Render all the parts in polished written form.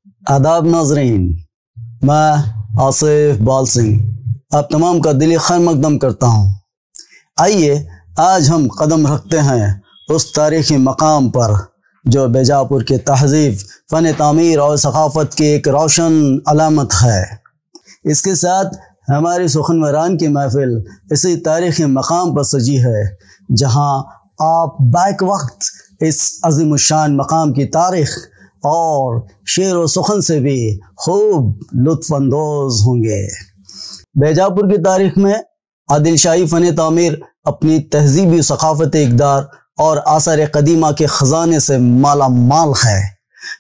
आदाब नाज़रीन, मैं आसिफ बाल सिंह आप तमाम का दिली खैर मकदम करता हूँ। आइए आज हम कदम रखते हैं उस तारीख़ी मकाम पर जो बीजापुर की तहज़ीब, फ़न तामीर और सक़ाफ़त की एक रोशन अलामत है। इसके साथ हमारी सुखनवरान की महफ़िल इसी तारीख़ी मकाम पर सजी है जहाँ आप बैक वक्त इस अज़ीमुश्शान मकाम की तारीख़ और शेर व सुखन से भी खूब लुत्फ़अंदोज़ होंगे। बीजापुर की तारीख़ में आदिल शाही फ़न तामीर अपनी तहज़ीबी सक़ाफ़ती इक़दार और आसार क़दीमा के ख़जाने से माला माल है।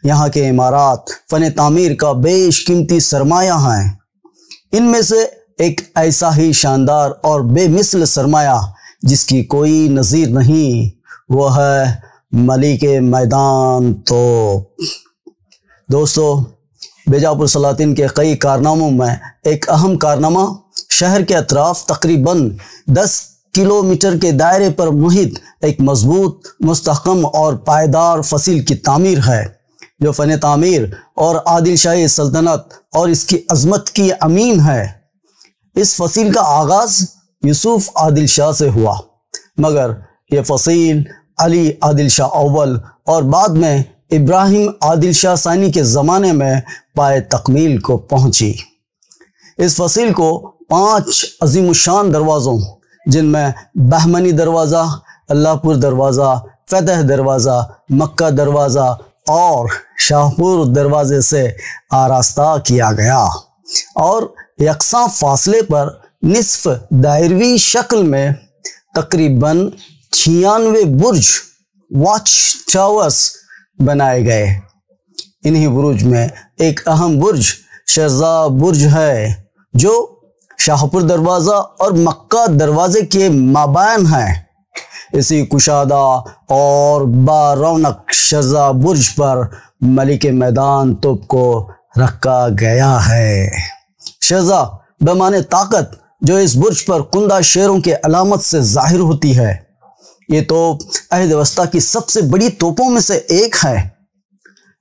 यहाँ के इमारात फ़न तामीर का बेशकीमती सरमाया हैं। इनमें से एक ऐसा ही शानदार और बेमिसल सरमाया जिसकी कोई नज़ीर नहीं, वो है मलिके मैदान तोप। दोस्तों, बीजापुर सलातीन के कई कारनामों में एक अहम कारनामा शहर के अतराफ तकरीबन 10 किलोमीटर के दायरे पर मुहित एक मजबूत, मुस्तहकम और पायदार फसील की तामीर है जो फ़न तामीर और आदिल शाही सल्तनत और इसकी अज़मत की अमीन है। इस फसील का आगाज़ यूसुफ आदिल शाह से हुआ, मगर यह फसील अली आदिल शाह अव्वल और बाद में इब्राहिम आदिल शाह सानी के ज़माने में पाए तकमील को पहुँची। इस फसील को 5 अज़ीमुश्शान दरवाज़ों, जिनमें बहमनी दरवाज़ा, अल्लाहपुर दरवाज़ा, फतह दरवाज़ा, मक्का दरवाज़ा और शाहपुर दरवाज़े से आरास्ता किया गया और यकसा फासले पर निस्फ दायरवी शक्ल में तकरीबन 96 बुर्ज, वॉच टावर्स बनाए गए। इन्हीं बुर्ज में एक अहम बुर्ज शहज़ा बुर्ज है जो शाहपुर दरवाज़ा और मक्का दरवाज़े के माबैन है। इसी कुशादा और बारौनक शहज़ा बुर्ज पर मलिके मैदान तोप को रखा गया है। शहज़ा बमाने ताकत जो इस बुर्ज पर कुंदा शेरों के अलामत से जाहिर होती है। ये तोप अहद वस्ता की सबसे बड़ी तोपों में से एक है।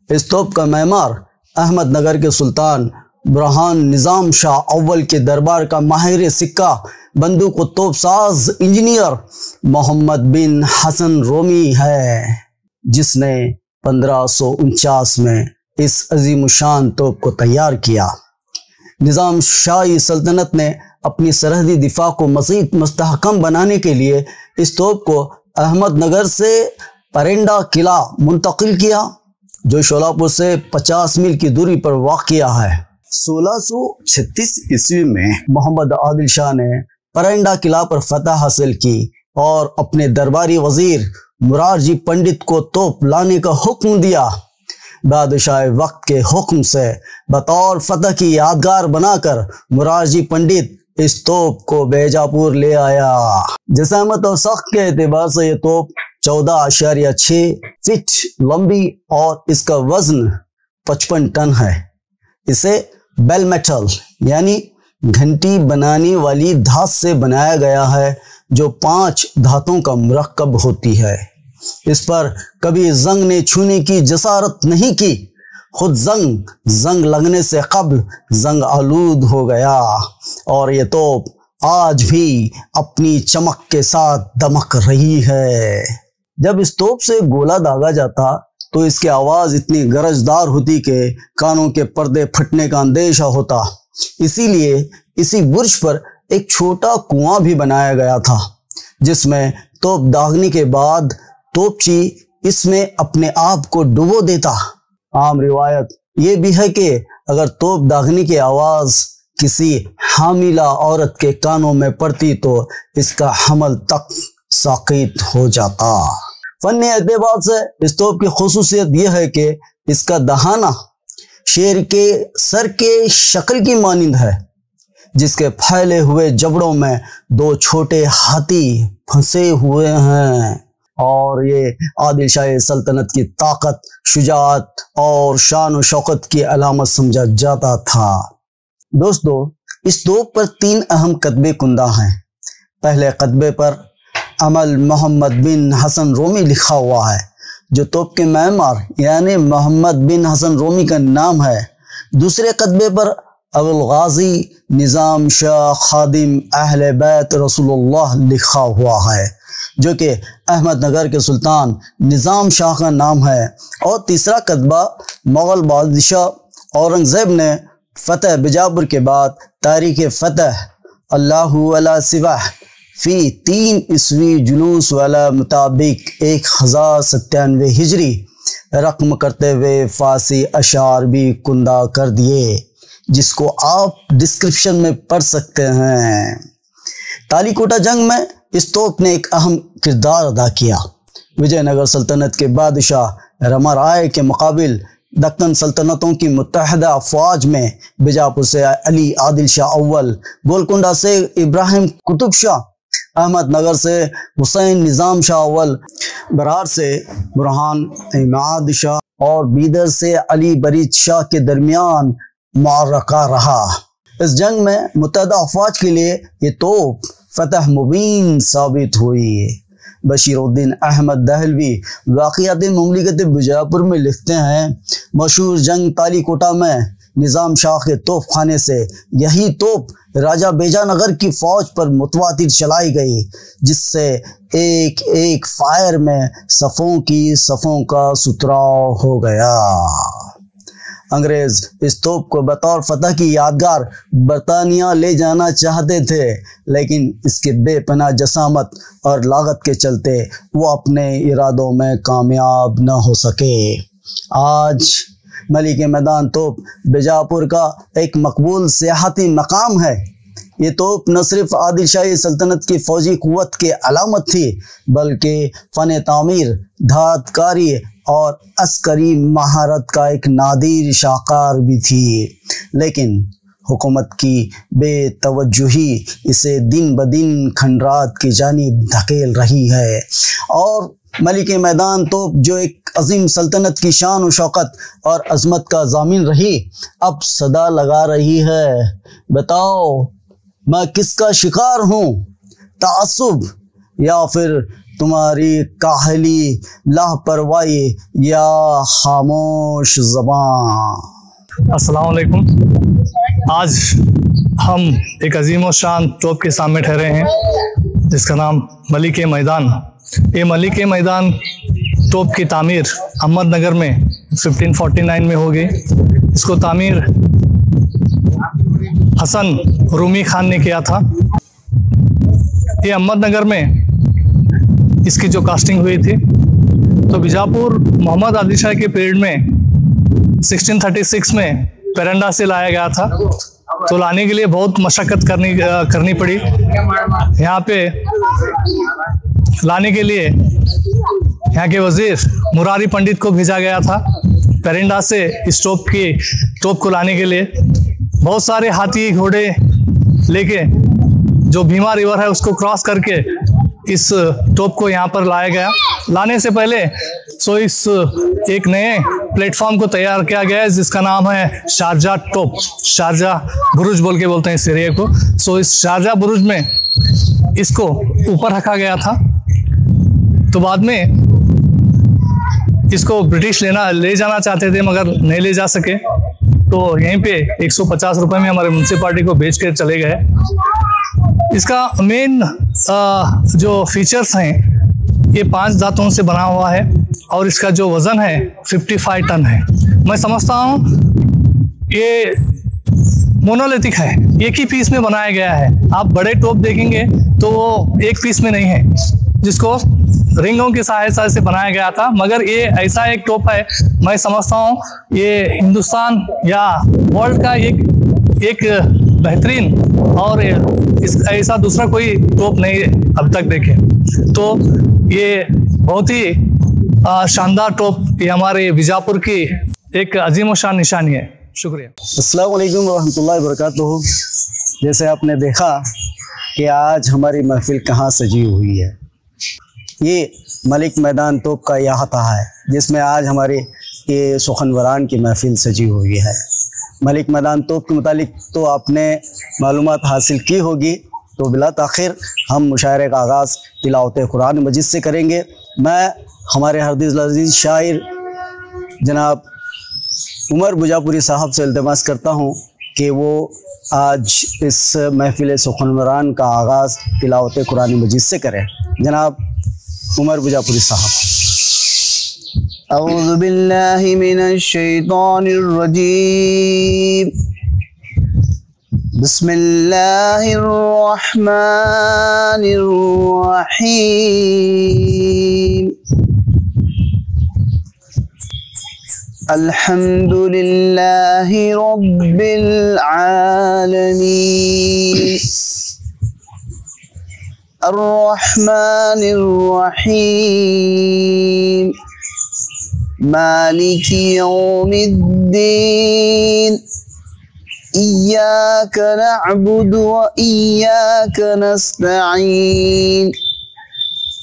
इस तोप का मैमार अहमदनगर के सुल्तान बुरहान निज़ाम शाह अव्वल के दरबार का माहिर सिक्का बंदूक व तोपसाज इंजीनियर मोहम्मद बिन हसन रोमी है, जिसने 1549 में इस अज़ीमुश्शान तोप को तैयार किया। निज़ाम शाही सल्तनत ने अपनी सरहदी दिफा को मज़ीद मुस्तहकम बनाने के लिए इस तोप को अहमदनगर से परेंडा किला मुंतकिल किया, जो शोलापुर से 50 मील की दूरी पर वाक़िया है। 1636 ईस्वी में मोहम्मद आदिल शाह ने परेंडा किला पर फतह हासिल की और अपने दरबारी वज़ीर मुरारजी पंडित को तोप लाने का हुक्म दिया। बादशाह वक्त के हुक्म से बतौर फतह की यादगार बनाकर मुरारजी पंडित इस तोप को बीजापुर ले आया। जसामत और सख्त के एतबार से यह तोप 14.6 फीट लंबी और इसका वजन 55 टन है। इसे बेल मेटल यानी घंटी बनाने वाली धात से बनाया गया है, जो 5 धातों का मुरक्कब होती है। इस पर कभी जंग ने छूने की जसारत नहीं की। खुद जंग लगने से कब्ल जंग आलूद हो गया और ये तोप आज भी अपनी चमक के साथ दमक रही है। जब इस तोप से गोला दागा जाता तो इसकी आवाज़ इतनी गरजदार होती कि कानों के पर्दे फटने का अंदेशा होता। इसीलिए इसी बुर्ज पर एक छोटा कुआं भी बनाया गया था, जिसमें तोप दागने के बाद तोपची इसमें अपने आप को डुबो देता। आम रिवायत ये भी है कि अगर तोप दागने की आवाज़ किसी हामिला औरत के कानों में पड़ती तो इसका हमल तक साक़ित हो जाता। फन्नी एतबार से इस तोप की खुसूसियत यह है कि इसका दहाना शेर के सर के शक्ल की मानिंद है, जिसके फैले हुए जबड़ों में 2 छोटे हाथी फंसे हुए हैं और ये आदिल शाही सल्तनत की ताकत, शुजाअत और शान व शौकत की अलामत समझा जाता था। दोस्तों, इस तोप पर 3 अहम कतबे कुंदा हैं। पहले कतबे पर अमल मोहम्मद बिन हसन रोमी लिखा हुआ है, जो तोप के मैमार यानी मोहम्मद बिन हसन रोमी का नाम है। दूसरे कतबे पर अबुल गाजी निज़ाम शाह खादिम अहले बैत रसूलुल्लाह लिखा हुआ है, जो कि अहमदनगर के सुल्तान निज़ाम शाह का नाम है। और तीसरा कतबा मुग़ल बादशाह औरंगज़ेब ने फ़तह बीजापुर के बाद तारीख़ फ़तह अल्लाहु अला सिवाह फ़ी 3 ईस्वी जुलूस वाला मुताबिक 1097 हिजरी रकम करते हुए फ़ारसी अशार भी कुंदा कर दिए, जिसको आप डिस्क्रिप्शन में पढ़ सकते हैं। तालीकोटा जंग में इस तोप ने एक अहम किरदार अदा किया। विजयनगर सल्तनत के बादशाह रमाराय के मुकाबिल दक्कन सल्तनतों की मुत्तहदा अफवाज में बीजापुर से अली आदिल शाह अव्वल, गोलकुंडा से इब्राहिम कुतुब शाह, अहमदनगर से हुसैन निज़ाम शाह अव्वल, बरार से बुरहान इमाद शाह और बीदर से अली बरीद शाह के दरमियान मारका रहा। इस जंग में मुत्तहदा अफवाज के लिए ये तोप फतह मुबीन साबित हुई। बशीरुद्दीन अहमद दहलवी वाक़ियात मुमलिकत बीजापुर में लिखते हैं, मशहूर जंग तालीकोटा में निज़ाम शाह के तोप खाने से यही तोप राजा बेजानगर की फ़ौज पर मुतवातिर चलाई गई, जिससे एक एक फायर में सफ़ों का सुतराव हो गया। अंग्रेज़ इस तोप को बतौर फतह की यादगार बरतानिया ले जाना चाहते थे, लेकिन इसके बेपनाह जसामत और लागत के चलते वो अपने इरादों में कामयाब न हो सके। आज मलिक मैदान तोप बीजापुर का एक मकबूल सियाहती मकाम है। ये तोप न सिर्फ आदिल शाही सल्तनत की फौजी कुव्वत की अलामत थी, बल्कि फ़न तामीर, धातकारी और अस्करी महारत का एक नादिर शाहकार भी थी। लेकिन हुकूमत की बेतवज्जुही इसे दिन ब दिन खंडरात की जानिब धकेल रही है, और मलिक मैदान तोप जो एक अजीम सल्तनत की शान और शौकत और अजमत का ज़ामिन रही, अब सदा लगा रही है, बताओ मैं किसका शिकार हूँ, तासुब या फिर तुम्हारी काहली, लापरवाही या खामोश ज़बान। अस्सलाम वालेकुम। आज हम एक अजीम और शान तोप के सामने ठहरे हैं, जिसका नाम मलिक मैदान। ये मलिक मैदान तोप की तामीर अहमदनगर में 1549 में हो गई। इसको तामीर हसन रूमी खान ने किया था। ये अहमदनगर में इसकी जो कास्टिंग हुई थी, तो बीजापुर मोहम्मद आदिल शाह के पीरियड में 1636 में पेरंडा से लाया गया था। तो लाने के लिए बहुत मशक्क़त करनी पड़ी। यहाँ पे लाने के लिए यहाँ के वजीर मुरारी पंडित को भेजा गया था पेरंडा से इस तोप को लाने के लिए। बहुत सारे हाथी घोड़े लेके जो भीमा रिवर है उसको क्रॉस करके इस तोप को यहाँ पर लाया गया। लाने से पहले इस एक नए प्लेटफॉर्म को तैयार किया गया है, जिसका नाम है शारजा तोप, शारजा बुरुज बोल के बोलते हैं इस एरिया को। इस शारजा बुरुज में इसको ऊपर रखा गया था। तो बाद में इसको ब्रिटिश ले जाना चाहते थे, मगर नहीं ले जा सके। तो यहीं पे 150 रुपए में हमारे म्यूनसिपालिटी को बेच के चले गए। इसका मेन जो फीचर्स हैं, ये 5 धातुओं से बना हुआ है और इसका जो वज़न है 55 टन है। मैं समझता हूँ ये मोनोलिथिक है, एक ही पीस में बनाया गया है। आप बड़े टोप देखेंगे तो वो एक पीस में नहीं है, जिसको रिंगों की सहायता से बनाया गया था, मगर ये ऐसा एक टोप है, मैं समझता हूँ ये हिंदुस्तान या वर्ल्ड का एक बेहतरीन और ऐसा दूसरा कोई टोप नहीं अब तक देखे। तो ये बहुत ही शानदार टोप, ये हमारे बीजापुर की एक अजीम और शान निशानी है। शुक्रिया। अस्सलाम वालेकुम रहमतुल्लाहि व बरकातुहू। जैसे आपने देखा कि आज हमारी महफिल कहाँ सजी हुई है, ये मलिक मैदान तोप का अहाता है, जिसमें आज हमारे ये सुखनवरान की महफिल सजी हुई है। मलिक मैदान तोप के मुतालिक तो आपने मालूमात हासिल की होगी, तो बिला ताख़िर हम मुशायरे का आगाज़ तिलावत कुरान मजीद से करेंगे। मैं हमारे हरदिल अजीज शायर जनाब उमर बुजापुरी साहब से इल्तिमास करता हूँ कि वो आज इस महफिल सुखनवरान का आगाज़ तिलावत कुरान मजीद से करें। जनाब उमर बुजापुरी साहब। अऊज़ु बिल्लाहि मिनश शैतानिर रजीम। बिस्मिल्लाहिर रहमानिर रहीम। अल्हम्दुलिल्लाहि रब्बिल आलमीन। अर्रहमानिर रहीम। मालिकि यौमिद्दीन। इय्याक नअबुदु व इय्याक नस्तईन।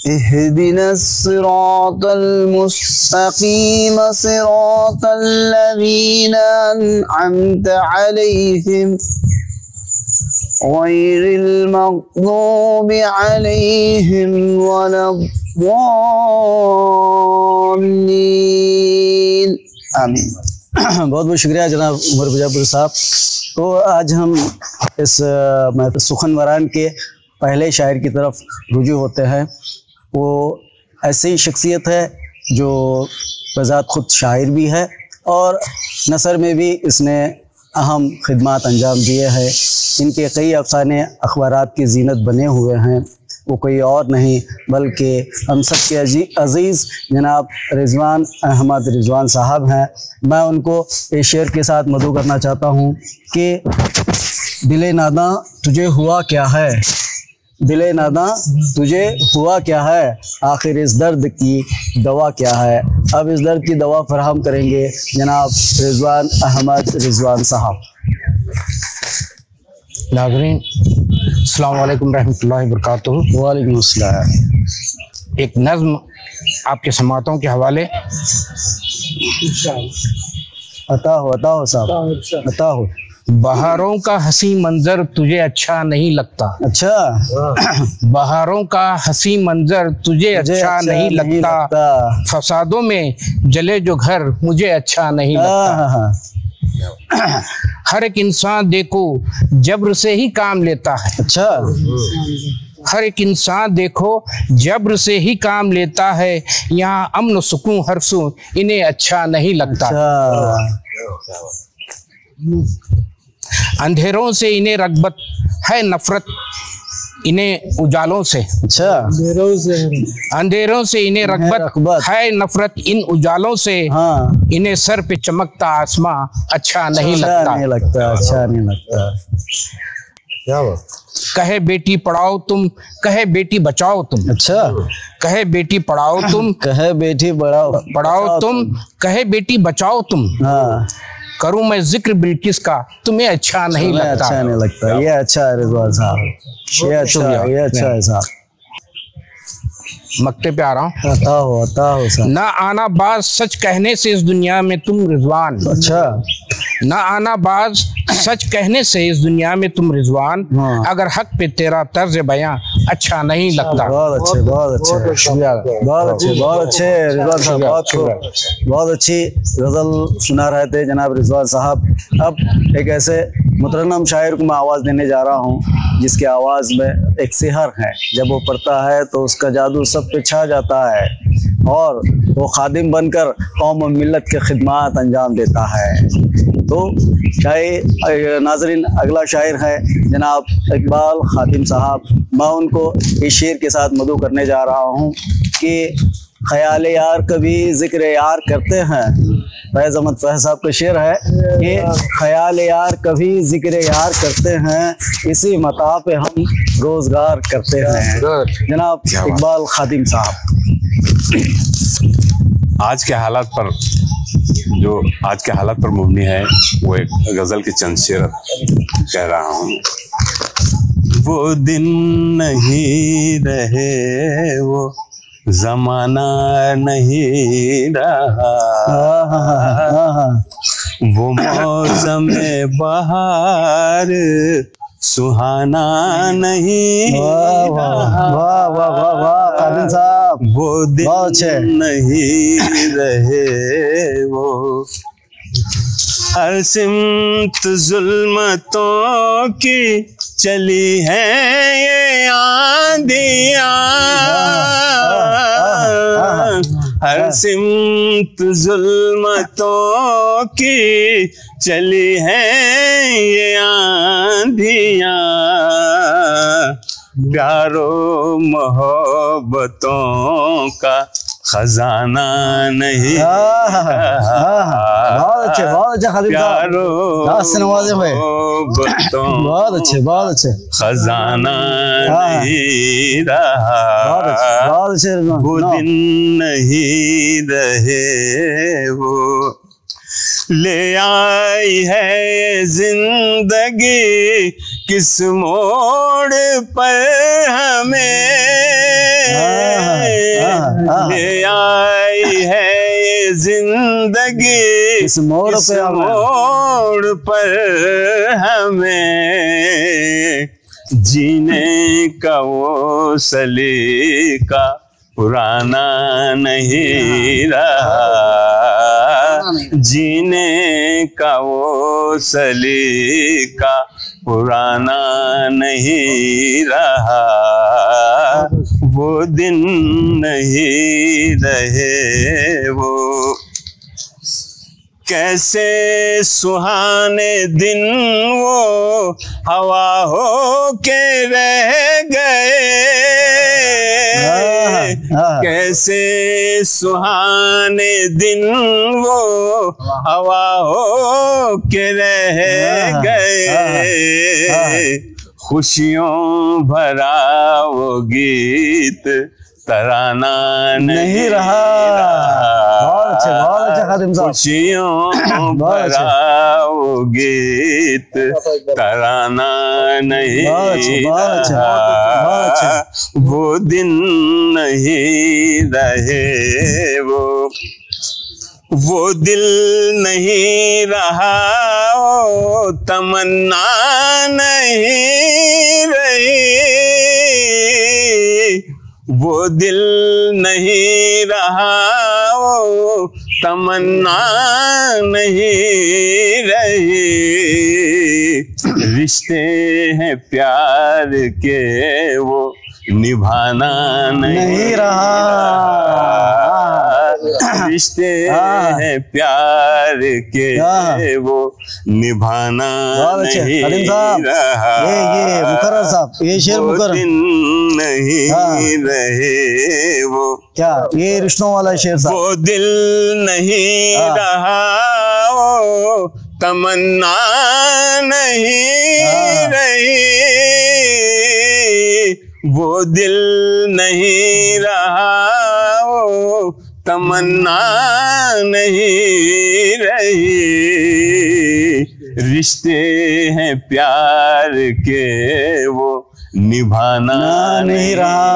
इहदिनस सिरातल मुस्तकीम सिरातल लज़ीना अनअमता अलैहिम गैरिल मग़दूबि अलैहिम वलद्दाल्लीन। आमीन। बहुत बहुत शुक्रिया जनाब उमर बुजापुरी साहब। तो आज हम इस सुखनवरान के पहले शायर की तरफ रुजू होते हैं। वो ऐसी शख्सियत है जो बज़ात खुद शायर भी है और नसर में भी इसने अहम खिदमात अंजाम दिए हैं। इनके कई अफसाने अखबारात की जीनत बने हुए हैं। वो कोई और नहीं बल्कि हम सब के अजीज़ जनाब रिजवान अहमद रिजवान साहब हैं। मैं उनको इस शेर के साथ मदू करना चाहता हूँ कि दिले नादा तुझे हुआ क्या है, दिले नादा तुझे हुआ क्या है, आखिर इस दर्द की दवा क्या है। अब इस दर्द की दवा फराहम करेंगे जनाब रिजवान अहमद रिजवान साहब। नाज़रीन अस्सलाम वालेकुम रहमतुल्लाहि व बरकातुहू। वालेकुम अस्सलाम। एक नज़्म आपके समातों के हवाले। अता हो साहब, अता हो। बहारों का हसी मंजर तुझे अच्छा नहीं लगता। अच्छा। बहारों का हसी मंजर तुझे अच्छा नहीं लगता। फसादों में जले जो घर मुझे अच्छा नहीं लगता। हर एक इंसान देखो जब्र से ही काम लेता है। अच्छा। हर एक इंसान देखो जब्र से ही काम लेता है। यहाँ अमन सुकून हर सू इन्हें अच्छा नहीं लगता। अंधेरों से इन्हें रग़बत है नफरत इन्हें उजालों से। अच्छा। अंधेरों से इन्हें रग़बत है नफरत इन उजालों से। हाँ। इन्हें सर पे चमकता आसमां अच्छा नहीं लगता। अच्छा नहीं लगता। क्या बात। कहे बेटी पढ़ाओ तुम, कहे बेटी बचाओ तुम। अच्छा। कहे बेटी पढ़ाओ तुम, कहे बेटी पढ़ाओ तुम, कहे बेटी बचाओ तुम। हाँ। करूं मैं जिक्र बिल्किस का तुम्हें अच्छा नहीं लगता। अच्छा नहीं लगता। ये अच्छा है रिजवान साहब, ये अच्छा है साहब। मक्ते पे आ रहा हूँ। अता हो साहब। ना आना बाज सच कहने से इस दुनिया में तुम रिजवान। अच्छा। ना आना बाज सच कहने से इस दुनिया में तुम रिजवान। हाँ। अगर हक पे तेरा तर्ज बयां अच्छा नहीं लगता। बहुत अच्छे रिजवान साहब, बहुत अच्छी गजल सुना रहे थे जनाब रिजवान साहब। अब एक ऐसे मुतरन्नम शायर को मैं आवाज़ देने जा रहा हूँ जिसकी आवाज़ में एक सिहर है। जब वो पढ़ता है तो उसका जादू सब पे छा जाता है और वो खादिम बनकर कौम और मिल्लत के खिदमात अंजाम देता है। तो शायर नाजरीन अगला शायर है जनाब इकबाल खातिम साहब। मैं उनको इस शेर के साथ मदू करने जा रहा हूँ कि ख्याल यार कभी जिक्र यार करते हैं। फैज़ अहमद फैज़ साहब का शेर है कि ख्याल यार कभी जिक्र यार करते हैं, इसी मता पे हम रोजगार करते हैं। जनाब इकबाल खातिम साहब। आज के हालात पर मुबनी है वो एक गजल के चंद शेर कह रहा हूँ। वो दिन नहीं रहे, वो जमाना नहीं रहा, वो मौसम बहार सुहाना नहीं रहा। वाह वाह वाह वाह खातिम साहब, वो बहुत दिन अच्छे। नहीं रहे वो। हर सिमत जुल्मतों की चली है ये आंधियां, हर सिमत जुल्मतों की चली है ये आंधियां। प्यारो मोहब्बतों का खजाना नहीं बहुत अच्छे खादिम साहब, प्यारो दास से नवाजे हुए। मोहब्बतों बहुत अच्छे खजाना नहीं रहा। बहुत अच्छे वो दिन नहीं रहे वो। ले आई है जिंदगी किस मोड़ पर हमें, ले आई है जिंदगी इस मोड़ पर हमें। जीने का वो सलीका पुराना नहीं रहा, जीने का वो सलीका पुराना नहीं रहा। वो दिन नहीं रहे वो। कैसे सुहाने दिन वो हवा हो के रह गए, कैसे सुहाने दिन वो हवा हो के रह गए। खुशियों भरा वो गीत तराना नहीं रहा। बहुत अच्छे खादिम साहब। खुशियों भरा वो गीत तराना नहीं रहा। वो दिन नहीं रहे वो दिल नहीं रहा, वो तमन्ना नहीं रही, वो दिल नहीं रहा, वो तमन्ना नहीं रही। रिश्ते हैं प्यार के वो निभाना नहीं रहा, रिश्ते हैं प्यार के वो निभाना नहीं रहा। ये मुकर्रर साहब, ये शेर मुकर्रर दिन नहीं रहे वो। क्या ये रिश्तों वाला शेर साहब? वो दिल नहीं रहा, वो तमन्ना नहीं रही, वो दिल नहीं रहा, वो तमन्ना नहीं रही। रिश्ते हैं प्यार के वो निभाना नहीं रहा,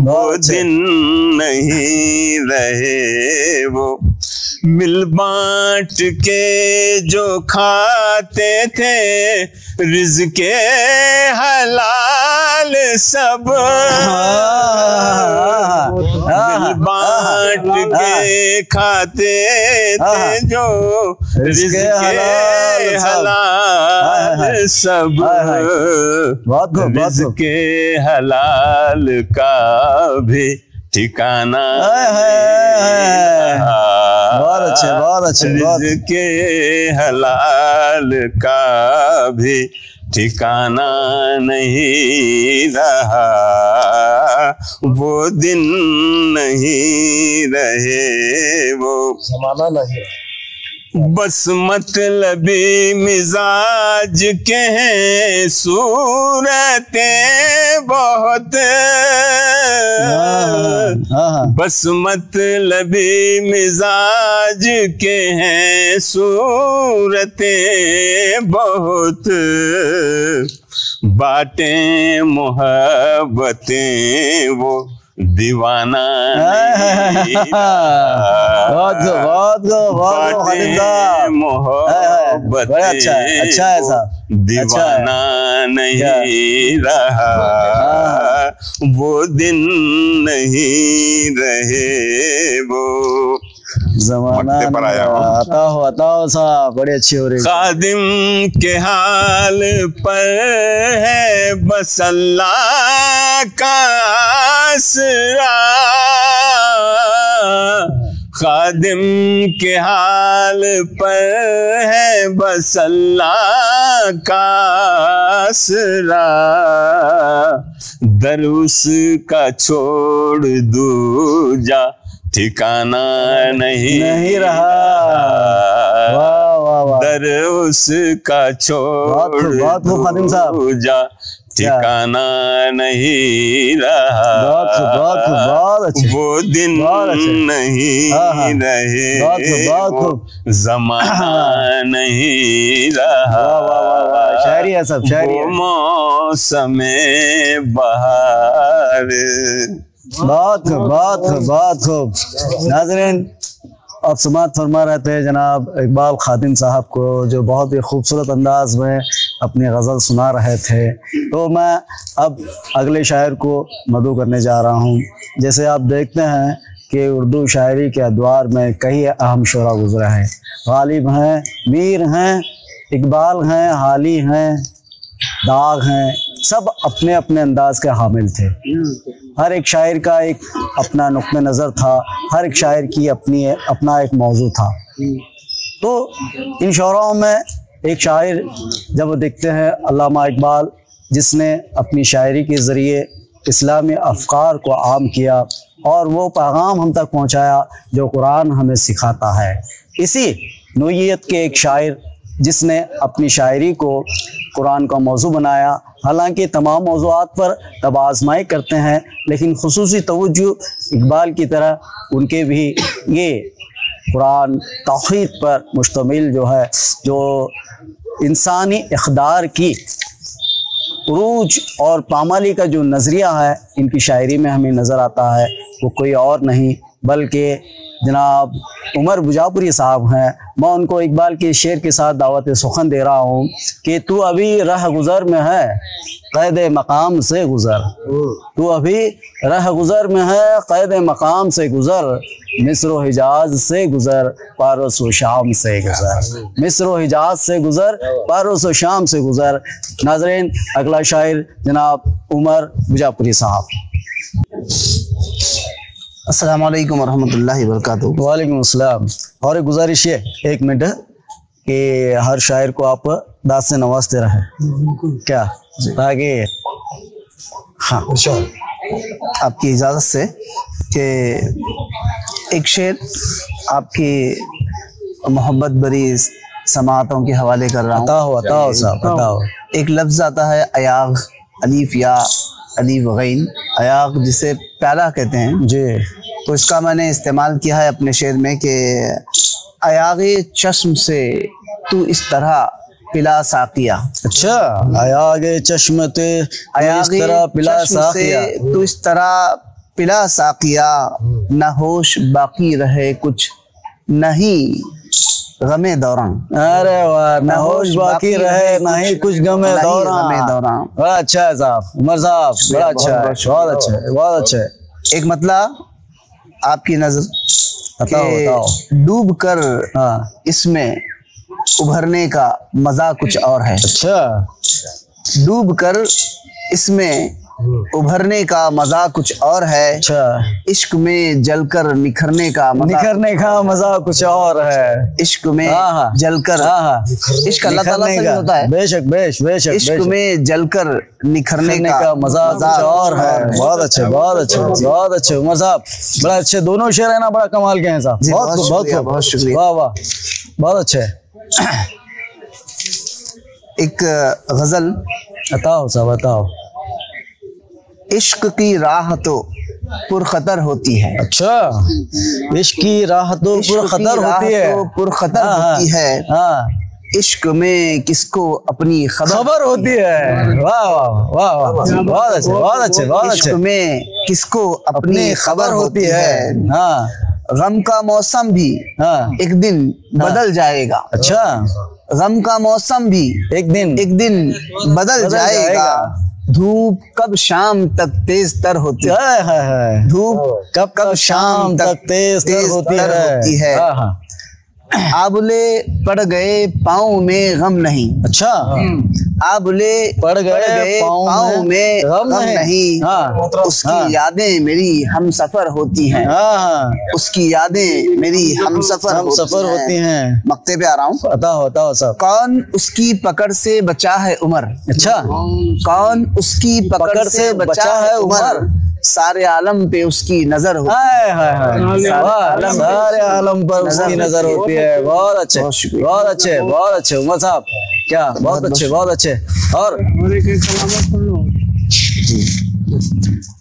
वो दिन नहीं रहे वो। मिल बांट के जो खाते थे रिज़्क़े हलाल सब, मिल बांट के खाते थे जो रिज़्क़े हलाल सब, रिज़्क़े हलाल का भी ठिकाना बहुत अच्छे रिज़्क़े हलाल का भी ठिकाना नहीं रहा, वो दिन नहीं रहे वो। ज़माना नहीं बस मतलबी मिजाज के हैं सूरतें बहुत, बस मतलबी मिजाज के हैं सूरतें बहुत। बातें मोहब्बतें वो दीवाना मोहब्बत अच्छा है साहब, दीवाना नहीं रहा, वो दिन नहीं रहे वो जमाना पर आया हूँ। आता हो साहब, बड़ी अच्छी हो रही। खादिम के हाल पर है बस अल्लाह का आसरा, खादिम के हाल पर है बस अल्लाह का आसरा, दरुस का छोड़ दूजा ठिकाना नहीं रहा। वाह वाह वाह, दर उसका छोड़ खादिम साहब, दूजा ठिकाना नहीं रहा, बहुत अच्छे, वो दिन नहीं रहे, वो ज़माना नहीं रहा, शायरी है सब, शायरी है। मौसमे बहार। बहुत खूब। नाज़रीन, आप समाअत फरमा रहे थे जनाब इकबाल खादिम साहब को, जो बहुत ही खूबसूरत अंदाज में अपनी गज़ल सुना रहे थे। तो मैं अब अगले शायर को मदू करने जा रहा हूँ। जैसे आप देखते हैं कि उर्दू शायरी के अदवार में कई अहम शोरा गुजरे हैं। गालिब हैं, मीर हैं, इकबाल हैं, हाली हैं, दाग हैं, सब अपने अपने अंदाज के हामिल थे। हर एक शायर का एक अपना नुक्ते नज़र था, हर एक शायर की अपना एक मौजू था। तो इन शोराओं में एक शायर जब देखते हैं अल्लामा इकबाल, जिसने अपनी शायरी के ज़रिए इस्लामी अफ़कार को आम किया और वो पैगाम हम तक पहुँचाया जो कुरान हमें सिखाता है। इसी नोयत के एक शायर जिसने अपनी शायरी को कुरान का मौजू बनाया। हालांकि तमाम मौज़ूआत पर तब आज़माई करते हैं, लेकिन खुसूसी तवज्जो इकबाल की तरह उनके भी ये कुरान तौहीद पर मुश्तमिल जो है, जो इंसानी इक़दार की उरूज और पामाली का जो नज़रिया है इनकी शायरी में हमें नज़र आता है, वो कोई और नहीं बल्कि जनाब उमर बुजापुरी साहब हैं। मैं उनको इकबाल के शेर के साथ दावत सुखन दे रहा हूँ कि तू अभी रह गुज़र में है, क़ैद मकाम से गुज़र। तू अभी रह गुज़र में है, क़ैद मकाम से गुज़र। मिस्र व हिजाज से गुज़र, पारस व शाम से गुज़र। मिस्र व हिजाज से गुज़र, पारस व शाम से गुज़र। नाज़रीन, अगला शायर जनाब उमर बुजापुरी साहब। अस्सलाम वालेकुम वरहमतुल्लाहि वबरकातुहू। वालेकुम अस्सलाम। और एक गुजारिश है, 1 मिनट, कि हर शायर को आप दाद से नवाजते रहे क्या, ताकि हाँ आपकी इजाज़त से कि एक शेर आपकी मोहब्बत भरी समातों के हवाले कर रहा हूँ। बताओ साहब, बताओ। एक लफ्ज़ आता है अयाग, अलीफ या अलीफ गैन, अयाग जिसे प्याला कहते हैं जी। तो इसका मैंने इस्तेमाल किया है अपने शेर में कि अयागे चश्म से तू इस तरह पिला साकिया। अच्छा, अयागे चश्म ते इस तरह पिला साकिया, तू इस तरह पिला साकिया, न होश बाकी रहे कुछ नहीं गमे दौरान। अरे वाह, न होश बाकी रहे नहीं कुछ गमे दौरान। बड़ा अच्छा है साहब, उमर साहब, बड़ा अच्छा है, बहुत अच्छा है, बहुत अच्छा है। एक मतलब आपकी नजर, बताओ। डूब कर हाँ, इसमें उभरने का मजा कुछ और है। अच्छा, डूब कर इसमें उभरने का मजा कुछ और है। अच्छा, इश्क में जलकर निखरने का मजा कुछ और है। इश्क में जलकर, इश्क अल्लाह ताला से होता है। बेशक। इश्क में जलकर निखरने का मजा कुछ और है। बहुत अच्छे उमर साहब, बड़ा अच्छे। दोनों शेर है ना, बड़ा कमाल के हैं साहब। बहुत शुक्रिया। वाह, बहुत अच्छे। एक गजल बताओ साहब, बताओ। इश्क की राह तो पुरखतर होती है। अच्छा, इश्क की राह तो पुरखतर होती है। पुरखतर होती है। इश्क में किसको अपनी खबर होती है। वाह वाह वाह वाह, बहुत अच्छे बहुत अच्छे बहुत इश्क अच्छे। में किसको अपनी खबर होती है। हाँ गम का मौसम भी हाँ एक दिन बदल जाएगा। अच्छा, गम का मौसम भी एक दिन बदल जाएगा। धूप कब शाम तक तेज तर होती है। हाय हाय हाय, धूप कब शाम तक तेज तर होती है। हाँ हाँ, आबुले पड़ गए पाँव में गम नहीं। अच्छा, आबुले पड़ गए पाँव में गम नहीं। हाँ, उसकी यादें मेरी हम सफर होती हैं। हाँ, उसकी यादें मेरी हम सफर होती हैं। मक्ते पे आ रहा हूँ। बताओ सब। कौन उसकी पकड़ से बचा है उमर। अच्छा, कौन उसकी पकड़ से बचा है उमर। सारे आलम पे उसकी नजर होती है। हाय हाय हाय, सारे आलम पर उसकी नजर होती है। बहुत अच्छे बहुत अच्छे बहुत अच्छे उमर साहब, क्या बहुत अच्छे बहुत अच्छे। और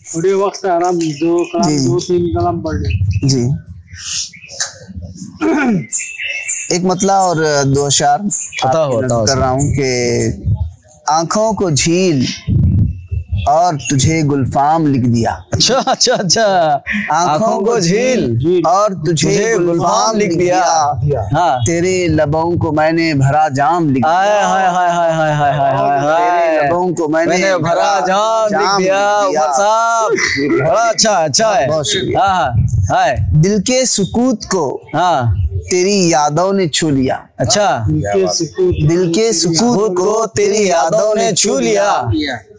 थोड़ी वक्त आराम दो तीन कलाम पढ़ ले जी। एक मतला और दो अशार बताओ कर रहा हूँ कि आंखों को झील और तुझे गुलफाम लिख दिया। अच्छा अच्छा अच्छा, आंखों को झील और तुझे गुलफाम लिख दिया। हाँ, तेरे लबों को मैंने भरा जाम लिख दिया। हाय हाय हाय हाय हाय हाय हाय हाय, तेरे लबों को मैंने भरा जाम लिख दिया। उमर साहब बड़ा अच्छा है। बहुत शुक्रिया। हाँ हाय, दिल के सुकूत को हाँ, तेरी यादों ने छू लिया। अच्छा, दिल के सुकूत को तेरी यादों ने छू लिया।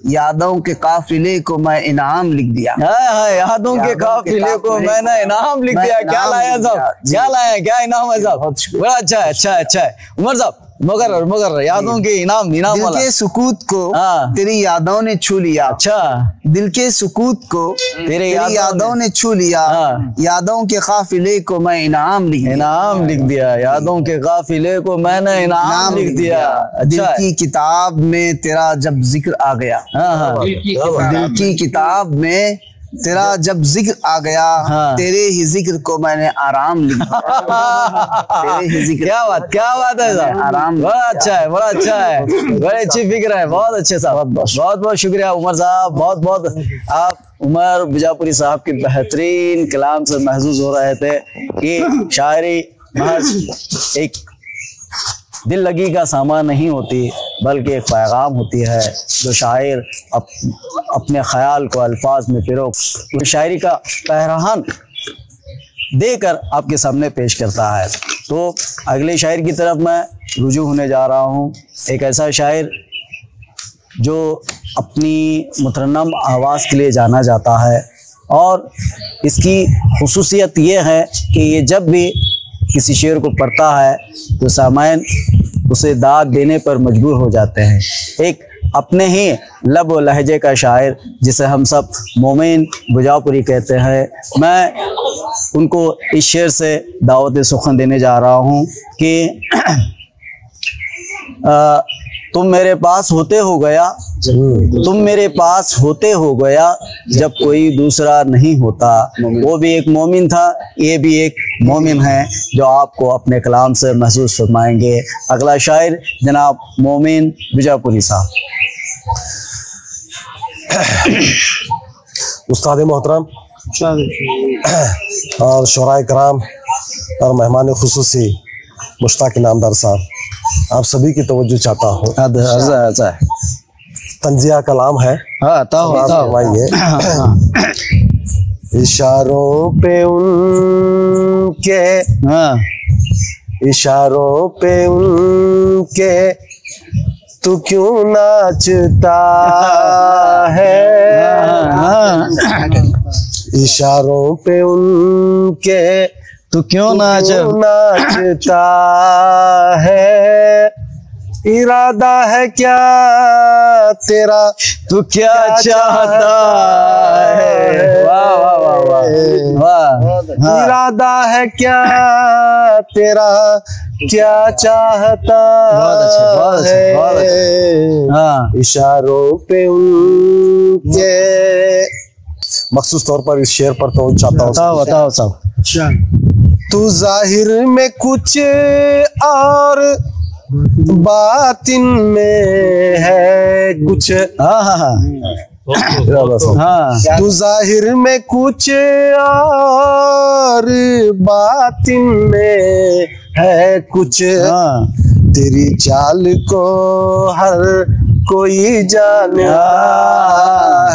यादों के काफिले को मैं इनाम लिख दिया। हाय, यादों के काफिले को मैंने इनाम लिख दिया। क्या लाया साहब, क्या लाया, क्या इनाम है साहब। बड़ा अच्छा है उमर साहब। मगर यादों के इनाम दिल वाला। के सुकूत को हाँ, तेरी यादों ने छू लिया। अच्छा, दिल के सुकूत को तेरी यादों ने छू लिया। हाँ, यादों के काफिले को मैं इनाम लिख दिया। यादों के काफिले को मैंने इनाम लिख दिया। दिल अच्छा, की किताब में तेरा जब जिक्र आ गया। हाँ, दिल की किताब में तेरा जब जिक्र आ गया। हाँ, तेरे ही जिक्र को मैंने आराम लिख दिया। तेरे ही जिक्र, क्या बात है साहब, आराम। बड़ा अच्छा है बड़ी अच्छी फिक्र है। बहुत अच्छे साहब, बहुत शुक्रिया उमर साहब। बहुत आप उमर बिजापुरी साहब के बेहतरीन कलाम से महसूस हो रहे थे कि शायरी महज एक दिल लगी का सामान नहीं होती, बल्कि एक पैगाम होती है जो शायर अपने ख्याल को अल्फाज में पिरो शायरी का पहरान देकर आपके सामने पेश करता है। तो अगले शायर की तरफ मैं रुजू होने जा रहा हूँ। एक ऐसा शायर जो अपनी मुतरन्नम आवाज़ के लिए जाना जाता है और इसकी खुसूसियत ये है कि ये जब भी किसी शेर को पढ़ता है तो सामाइन उसे दाद देने पर मजबूर हो जाते हैं। एक अपने ही लब व लहजे का शायर जिसे हम सब मोमिन बिजापुरी कहते हैं। मैं उनको इस शेर से दावत सुखन देने जा रहा हूँ कि तुम मेरे पास होते हो गया, तुम मेरे पास होते हो गया जब कोई दूसरा नहीं होता। वो भी एक मोमिन था, ये भी एक मोमिन है जो आपको अपने कलाम से महसूस फरमाएंगे। अगला शायर जनाब मोमिन बिजापुरी साहब। उस्ताद मोहतरम और शोराए कराम और मेहमान खुसूसी मुश्ताक इनामदार साहब, आप सभी की तवज्जो चाहता हूँ। तंजिया कलाम है। इशारों पे उनके, इशारों पे उनके तू क्यों नाचता है। इशारों पे उनके तू क्यों नाचता है। इरादा है क्या तेरा, तू क्या चाहता है। वाह वाह वाह वाह। इरादा है क्या तेरा, क्या चाहता है। इशारों पे उनके मखसूस तौर पर इस शेर पर तो चाहता हूँ। बताओ साहब। तू जाहिर में कुछ और बातिन में है कुछ, हाँ हाँ हाँ हाँ, तू जाहिर में कुछ और बातिन में है कुछ, हाँ। तेरी चाल को हर कोई जानता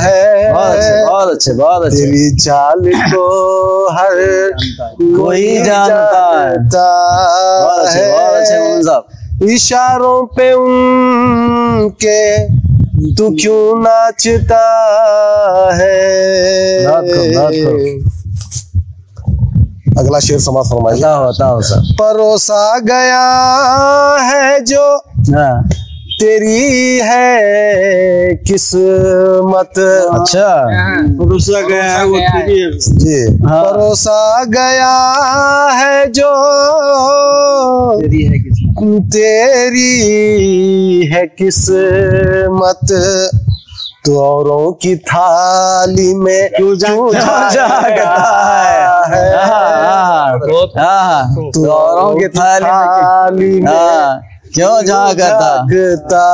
है, बहुत अच्छे बहुत अच्छे। तेरी चाल को हर कोई जानता है, इशारों पे उनके तू क्यों नाचता है। अगला शेर समाज फरमाइए। बताओ सर। परोसा गया है जो तेरी है किस्मत, अच्छा परोसा गया है वो तेरी है जी, परोसा गया है जो तेरी है किस्मत, तो औरों की थाली में क्यों जागता है, तो औरों की थाली में क्यों जागता है।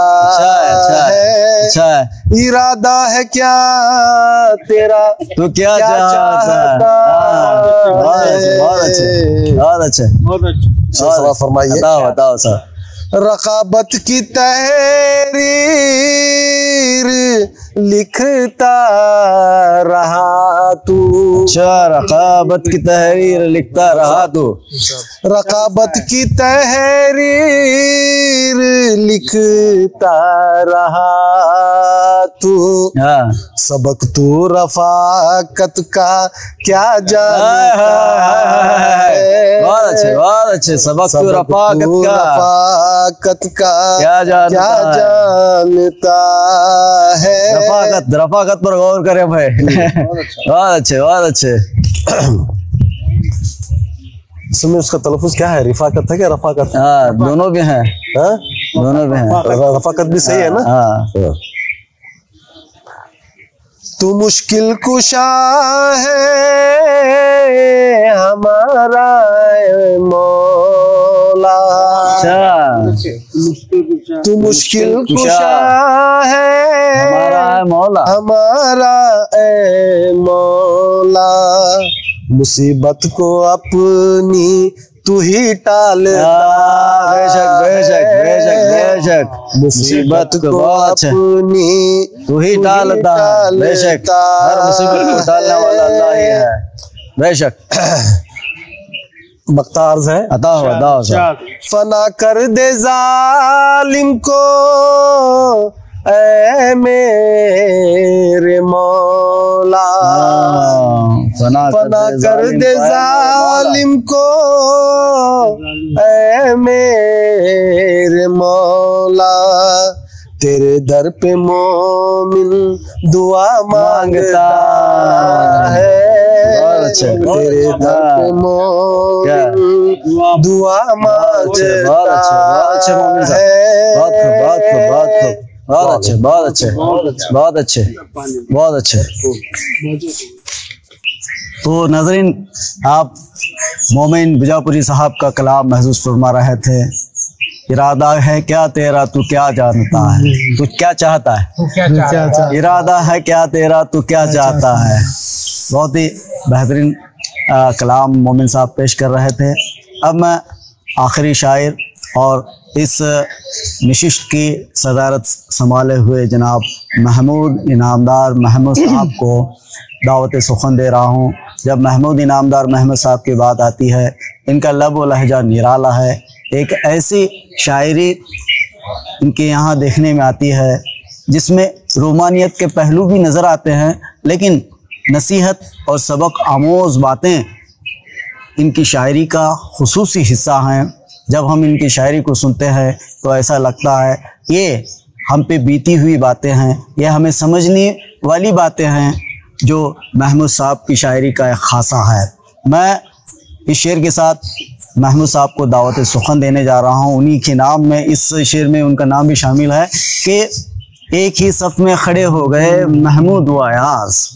अच्छा, इरादा है क्या तेरा, तू क्या चाहता है। बहुत अच्छे बहुत अच्छे बहुत अच्छा। फरमाइए। बताओ सर। रकाबत की तहरीर लिखता रहा तू, अच्छा, रकाबत की तहरीर लिखता रहा तू, रकाबत की तहरीर लिखता रहा तू, हाँ। सबक तू रफाकत का क्या जानता है। बहुत अच्छे। सबक तू रफाकत का क्या जानता है। रफाकत पर गौर करें भाई। बहुत अच्छे। सुनिए, उसका तलफ़ुज़ क्या है, रिफाकत है क्या रफाकत? हाँ, दोनों भी हैं। हाँ? दोनों भी हैं। रफाकत भी सही है ना? हाँ। तू मुश्किल कुशा है हमारा मौला, तू मुश्किल कुशा है हमारा मौला, मुसीबत को अपनी तू ही टालता, बेशक मुसीबत को अपनी तू ही टालता, बेशक हर मुसीबत को टालने वाला अल्लाह ही है, बेशक। मक्ता अर्ज है। बताओ फना कर दे जालिम को ऐ मेरे मौला, फना कर दे जालिम को ऐ मेरे मौला, तेरे दर पे मोमिन दुआ मांगता है, तेरे दर पे मोमिन दुआ मांगता है। बहुत अच्छे। तो नाज़रीन, आप मोमिन बिजापुरी साहब का कलाम महसूस फरमा रहे थे। इरादा है क्या तेरा तू क्या जानता है, तू क्या चाहता है, इरादा है क्या तेरा तू क्या चाहता है। बहुत ही बेहतरीन कलाम मोमिन साहब पेश कर रहे थे। अब मैं आखिरी शायर और इस नशिस्त की सदारत संभाले हुए जनाब महमूद इनामदार महमूद साहब को दावत सुखन दे रहा हूँ। जब महमूद इनामदार महमूद साहब की बात आती है, इनका लब व लहजा निराला है। एक ऐसी शायरी इनके यहाँ देखने में आती है जिसमें रोमानियत के पहलू भी नज़र आते हैं, लेकिन नसीहत और सबक आमोज़ बातें इनकी शायरी का खुसूसी हिस्सा हैं। जब हम इनकी शायरी को सुनते हैं तो ऐसा लगता है ये हम पे बीती हुई बातें हैं, ये हमें समझने वाली बातें हैं, जो महमूद साहब की शायरी का एक खासा है। मैं इस शेर के साथ महमूद साहब को दावत सुखन देने जा रहा हूँ। उन्हीं के नाम में इस शेर में उनका नाम भी शामिल है कि एक ही सफ में खड़े हो गए महमूद व अयाज,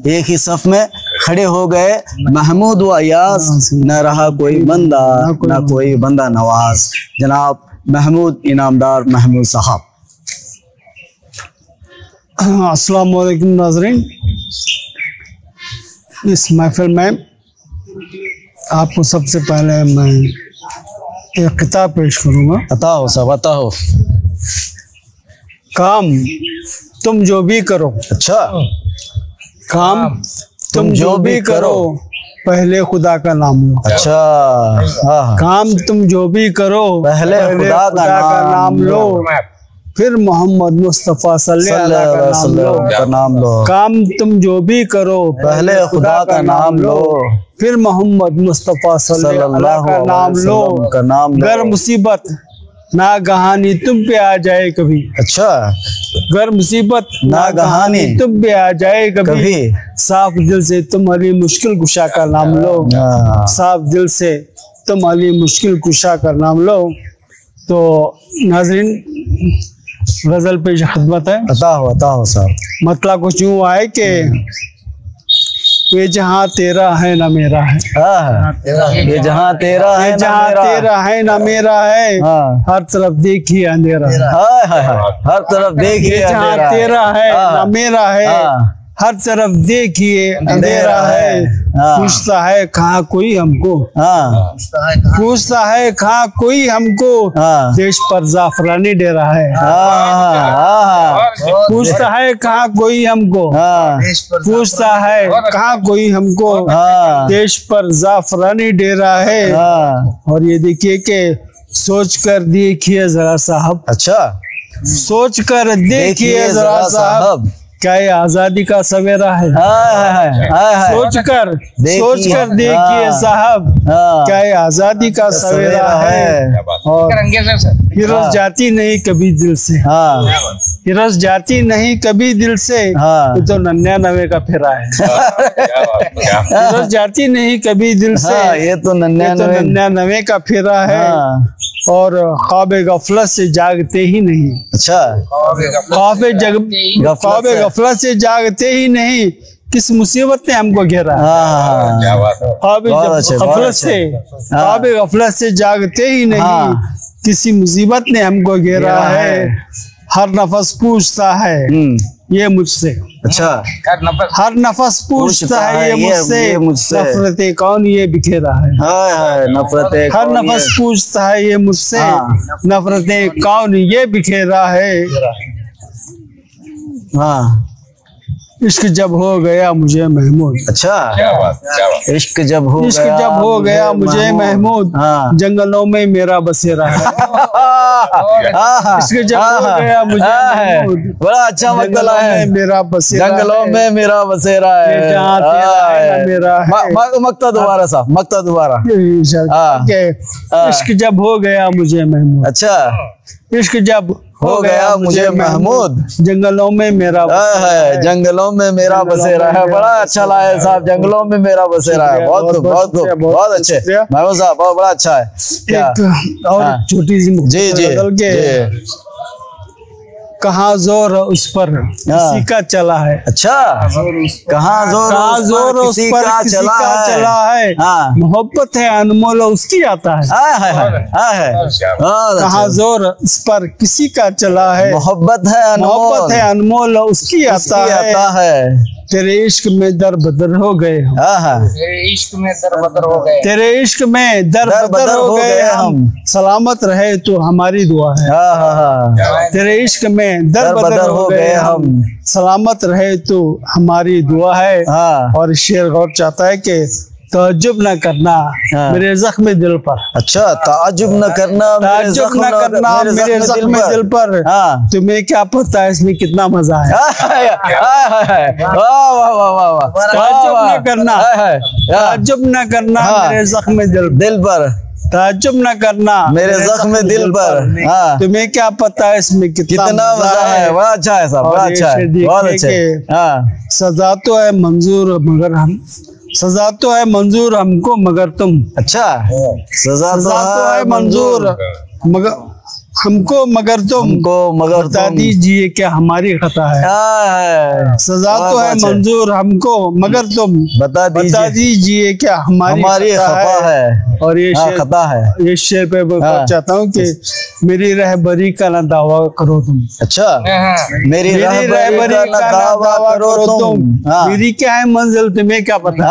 एक ही सफ में खड़े हो गए महमूद व अयाज, न रहा कोई बंदा न कोई बंदा नवाज। जनाब महमूद इनामदार महमूद साहब। अस्सलाम वालेकुम नाज़रीन, इस महफिल में आपको सबसे पहले मैं एक किताब पेश करूँगा। बताओ सब बताओ। काम तुम जो भी करो, अच्छा, काम तुम जो भी करो पहले खुदा का नाम लो। अच्छा, हाँ, काम तुम जो भी करो पहले खुदा का नाम लो, फिर मोहम्मद मुस्तफ़ा सल्लल्लाहु अलैहि वसल्लम का नाम लो। काम तुम जो भी करो पहले खुदा का नाम लो, फिर मोहम्मद मुस्तफ़ा सल्लल्लाहु अलैहि वसल्लम का नाम लो। गर मुसीबत नागहानी तुम पे आ जाए कभी, अच्छा, गर मुसीबत नागहानी तुम पे आ जाए कभी, साफ दिल से तुम अली मुश्किल कुशा का नाम लो, साफ दिल से तुम अली मुश्किल कुशा का नाम लो। तो नाज़रीन, गजल पेश खिदमत है। बताओ साहब। मतलब कुछ यूँ आए कि ये जहाँ तेरा है ना मेरा है, ये जहाँ तेरा है, जहाँ तेरा है ना मेरा है, हर तरफ देखिए अंधेरा, हर तरफ देखिए जहाँ तेरा है ना मेरा है, हर तरफ देखिए अंधेरा है। पूछता है कहाँ कोई हमको, पूछता है कहाँ कोई हमको, देश पर जाफरानी डेरा है। पूछता है कहाँ कोई हमको, पूछता है कहाँ कोई हमको, देश पर जाफरानी डेरा है। और ये देखिए कि सोच कर देखिए जरा साहब, अच्छा, सोच कर देखिए जरा साहब, क्या ये आजादी का सवेरा है। सोच कर देखिए साहब, क्या ये आजादी का सवेरा है। और हिरस जाती नहीं कभी दिल से, हिरस जाती नहीं कभी दिल से, ये तो 99 का फेरा है। हिरस जाती नहीं कभी दिल से, ये तो 99 का फेरा है। और ख्वाब गफलत से जागते ही नहीं, अच्छा, ख्वाब गफलत से जागते ही नहीं, किस मुसीबत ने हमको घेरा। ख्वाब गफलत से जागते ही नहीं, किसी मुसीबत ने हमको घेरा है। हर नफस पूछता है ये मुझसे, अच्छा, हर नफस पूछता है ये मुझसे, नफरतें कौन ये बिखेरा है। नफरतें, हर नफस पूछता है ये मुझसे, नफरतें कौन ये बिखेरा है। हाँ, इश्क जब हो गया मुझे महमूद, अच्छा, इश्क जब हो गया मुझे महमूद, जंगलों में मेरा बसेरा है। इश्क जब हो गया मुझे महमूद, बड़ा अच्छा मतलब है, मेरा बसेरा, जंगलों में मेरा बसेरा है। मेरा मक्ता दोबारा साहब, मक्ता दोबारा। इश्क जब हो गया मुझे महमूद, अच्छा, इश्क जब हो गया मुझे महमूद, जंगलों में मेरा है, जंगलों में मेरा बसेरा है। बड़ा अच्छा लाया साहब, जंगलों में मेरा बसेरा है। बहुत अच्छे महमूद साहब, बहुत बड़ा अच्छा है। एक और छोटी सी जी, कहाँ जोर उस पर किसी का चला है, अच्छा, कहाँ जोर उस पर किसी का चला है, मोहब्बत है अनमोल उसकी आता है। कहाँ जोर उस पर किसी का चला है, मोहब्बत है अनमोल उसकी आता है। तेरे इश्क में दर बदर हो गए, तेरे इश्क में दर बदर हो गए, तेरे इश्क में दर बदर हो गए हम, सलामत रहे तो हमारी दुआ है। तेरे इश्क में दर बदर हो गए हम, सलामत रहे तो हमारी दुआ है। और शेर गौर चाहता है कि ताज्जुब न करना मेरे जख्म दिल पर, अच्छा, ताज्जुब न करना मेरे जख्म दिल पर, तुम्हें क्या पता है इसमें कितना मजा है। ताज्जुब न करना, ताज्जुब न करना मेरे जख्म दिल पर, ताज्जुब न करना मेरे जख्म दिल पर, तुम्हें क्या पता है इसमें कितना मजा है। बड़ा अच्छा है साहब, बड़ा अच्छा है, बहुत अच्छे। सजा तो है मंजूर मगर हम, सजा तो है मंजूर हमको मगर तुम, अच्छा, सजा तो है मंजूर मगर हमको मगर तुमको, मगर बता दीजिए क्या हमारी खता है। सजा तो है मंजूर हमको मगर तुम बता दीजिए क्या हमारी खता है। और ये खता है, ये शेर पे चाहता हूँ कि मेरी रहबरी का ना दावा करो तुम। अच्छा, मेरी रहबरी रहबरी का ना दावा करो तुम। हाँ। मेरी क्या है मंजिल तुम्हें क्या पता।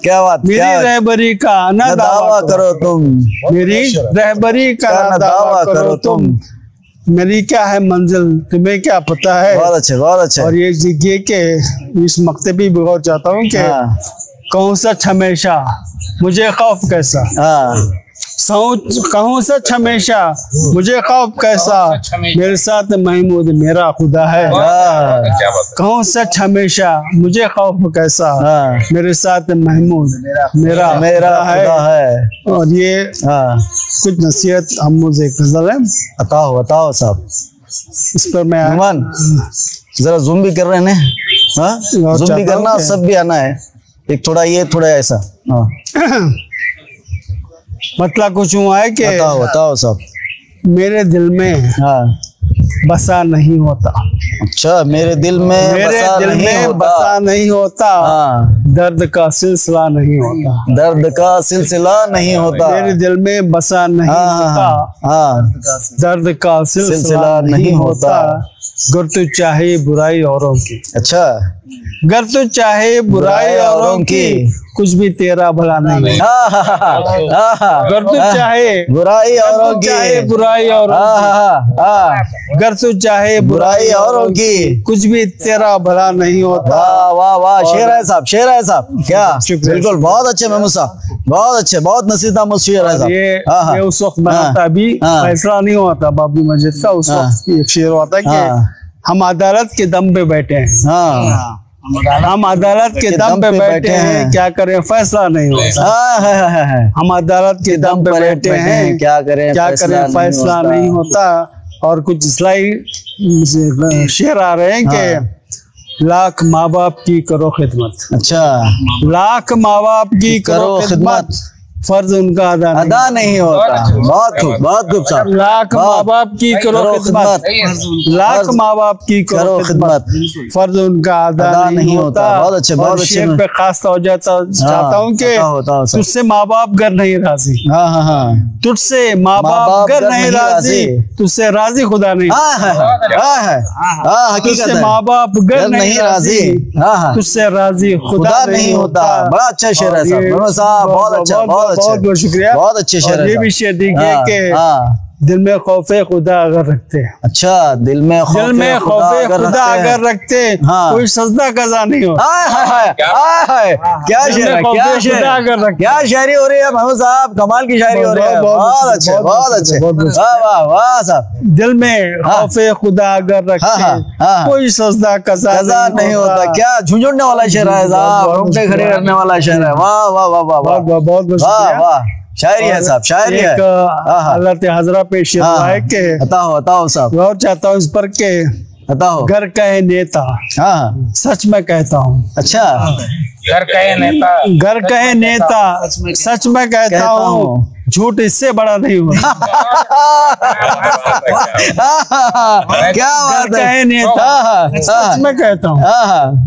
क्या बात। मेरी रहबरी का ना दावा करो तुम। मेरी रहबरी का ना दावा करो तुम। मेरी क्या है मंजिल तुम्हें क्या पता है। बहुत अच्छे, बहुत अच्छे। और ये जिज्ञे के इस मकते भी बहुत चाहता हूँ कि कहूँ सच हमेशा मुझे खौफ कैसा। कहूँ सच हमेशा मुझे खौफ कैसा, मेरे साथ महमूद मेरा खुदा है। कहूँ सच हमेशा मुझे खौफ कैसा, मेरे साथ महमूद मेरा खुदा है। और ये कुछ नसीहत हम मुझे गजल है। बताओ साहब, इस पर मैं जरा जूम भी कर रहे हैं। जूम भी करना, सब भी आना है। एक थोड़ा ये थोड़ा ऐसा। मतलब कुछ हुआ है कि बताओ साहब। मेरे दिल में बसा नहीं होता। अच्छा, मेरे दिल में बसा नहीं होता। दर्द का सिलसिला नहीं होता। दर्द का सिलसिला नहीं होता। मेरे दिल में बसा नहीं होता। दर्द का सिलसिला नहीं होता। गर तू चाहे बुराई औरों की। अच्छा, गर तू चाहे बुराई औरों की, कुछ भी तेरा भला नहीं। गर तू चाहे बुराई औरों की, बुराई औरों गर तू चाहे बुराई औरों की, कुछ भी तेरा भला नहीं होता। वाह वाह, शेर है साहब, शेर है साहब। क्या बिल्कुल, बहुत अच्छे महमूद साहब, बहुत अच्छे, बहुत नसीहत शेर है साहब। ये उस वक्त बनाता अभी फैसला नहीं होता बाबरी मस्जिद का। उस वक्त एक शेर होता है कि हम अदालत के दम पे बैठे हैं। हम अदालत के दम पे बैठे हैं, क्या करें फैसला नहीं होता। हम अदालत के दम पे बैठे हैं, क्या करें फैसला नहीं होता। और कुछ इस्लाही शेर आ रहे हैं कि लाख माँ बाप की करो खिदमत। अच्छा, लाख माँ बाप की करो खिदमत, फर्ज उनका अदा नहीं होता। बहुत खूब साहब। लाख माँ बाप की करो खिदमत, लाख माँ बाप की करो खिदमत, फर्ज उनका अदा नहीं होता। बहुत अच्छे, बहुत अच्छे। पे खास तवज्जो चाहता हूँ कि तुझसे माँ बाप घर नहीं राजी। तुझसे माँ बाप घर नहीं राजी, तुझसे राजी खुदा नहीं। तुझसे माँ बाप घर नहीं राजी, तुझसे राजी खुदा नहीं होता। बड़ा अच्छा शेर है साहब, बहुत अच्छा, बहुत बहुत शुक्रिया। बहुत अच्छे शेर है। ये भी शेर देखिए कि दिल में खौफे खुदा अगर रखते। अच्छा, दिल में खौफे खुदा अगर रखते, कोई सजदा कज़ा नहीं होता। क्या शेर है, क्या शायरी हो रही है महमूद साहब, कमाल की शायरी हो रही है। बहुत अच्छे, बहुत अच्छे। वाह वाह साहब। दिल में खौफे खुदा अगर रखते, कोई सजदा कज़ा नहीं होता। क्या झुंझुड़ने वाला शेर है साहब, रोंगटे खड़े करने वाला शेर है। वाह वाह वाह वाह, बहुत वाह। शायरी है साहब, शायरी है। हालत हजरा पेश है के बताओ साहब। गौर चाहता हूँ इस पर के बताओ। घर कहे नेता, सच में कहता हूँ। अच्छा, घर कहे नेता, घर कहे नेता, सच में कहता हूँ, झूठ इससे बड़ा नहीं होता। क्या बात है नेता, सच में कहता हूँ।